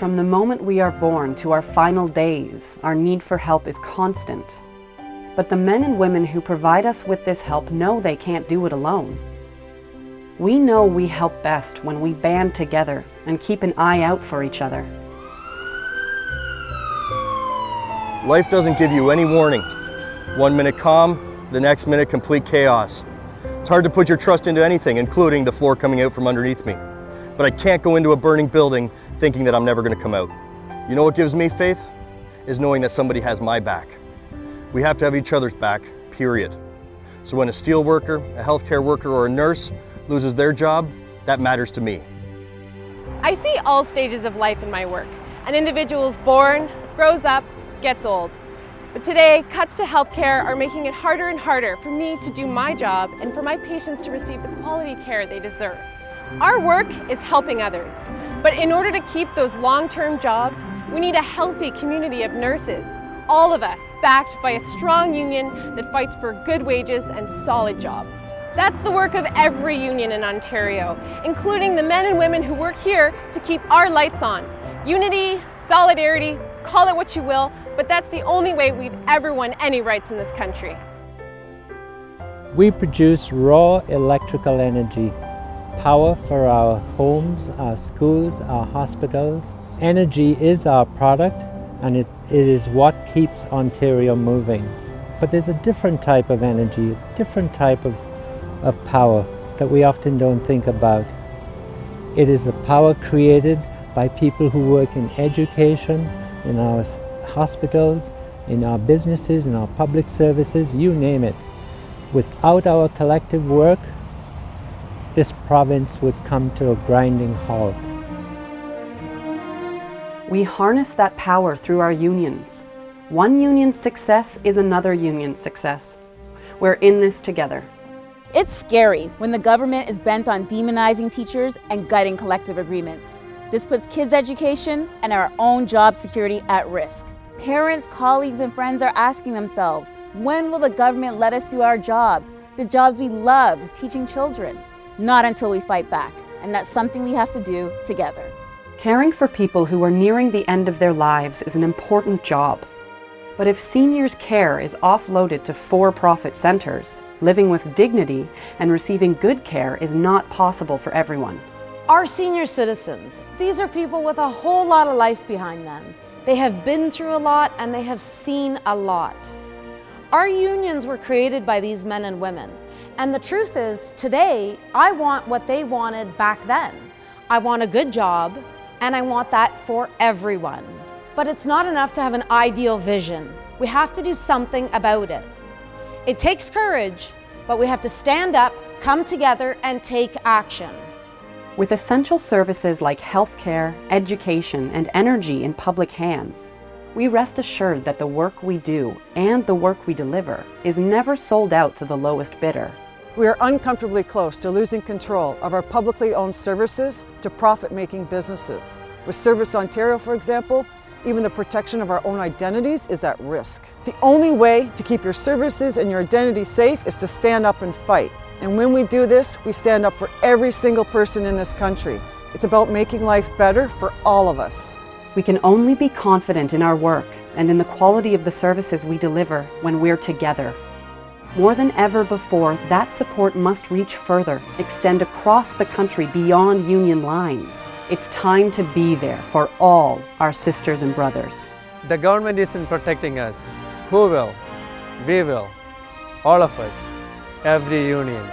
From the moment we are born to our final days, our need for help is constant. But the men and women who provide us with this help know they can't do it alone. We know we help best when we band together and keep an eye out for each other. Life doesn't give you any warning. 1 minute calm, the next minute complete chaos. It's hard to put your trust into anything, including the floor coming out from underneath me. But I can't go into a burning building thinking that I'm never going to come out. You know what gives me faith? Is knowing that somebody has my back. We have to have each other's back, period. So when a steel worker, a healthcare worker, or a nurse loses their job, that matters to me. I see all stages of life in my work. An individual is born, grows up, gets old. But today, cuts to healthcare are making it harder and harder for me to do my job and for my patients to receive the quality care they deserve. Our work is helping others, but in order to keep those long-term jobs, we need a healthy community of nurses, all of us backed by a strong union that fights for good wages and solid jobs. That's the work of every union in Ontario, including the men and women who work here to keep our lights on. Unity, solidarity, call it what you will, but that's the only way we've ever won any rights in this country. We produce raw electrical energy, power for our homes, our schools, our hospitals. Energy is our product, and it is what keeps Ontario moving. But there's a different type of energy, a different type of power that we often don't think about. It is the power created by people who work in education, in our hospitals, in our businesses, in our public services, you name it. Without our collective work, this province would come to a grinding halt. We harness that power through our unions. One union's success is another union's success. We're in this together. It's scary when the government is bent on demonizing teachers and gutting collective agreements. This puts kids' education and our own job security at risk. Parents, colleagues, and friends are asking themselves, when will the government let us do our jobs, the jobs we love, teaching children? Not until we fight back, and that's something we have to do together. Caring for people who are nearing the end of their lives is an important job. But if seniors' care is offloaded to for-profit centres, living with dignity and receiving good care is not possible for everyone. Our senior citizens, these are people with a whole lot of life behind them. They have been through a lot and they have seen a lot. Our unions were created by these men and women. And the truth is, today, I want what they wanted back then. I want a good job, and I want that for everyone. But it's not enough to have an ideal vision. We have to do something about it. It takes courage, but we have to stand up, come together, and take action. With essential services like healthcare, education, and energy in public hands, we rest assured that the work we do and the work we deliver is never sold out to the lowest bidder. We are uncomfortably close to losing control of our publicly owned services to profit-making businesses. With Service Ontario, for example, even the protection of our own identities is at risk. The only way to keep your services and your identity safe is to stand up and fight. And when we do this, we stand up for every single person in this country. It's about making life better for all of us. We can only be confident in our work and in the quality of the services we deliver when we're together. More than ever before, that support must reach further, extend across the country beyond union lines. It's time to be there for all our sisters and brothers. The government isn't protecting us. Who will? We will. All of us. Every union.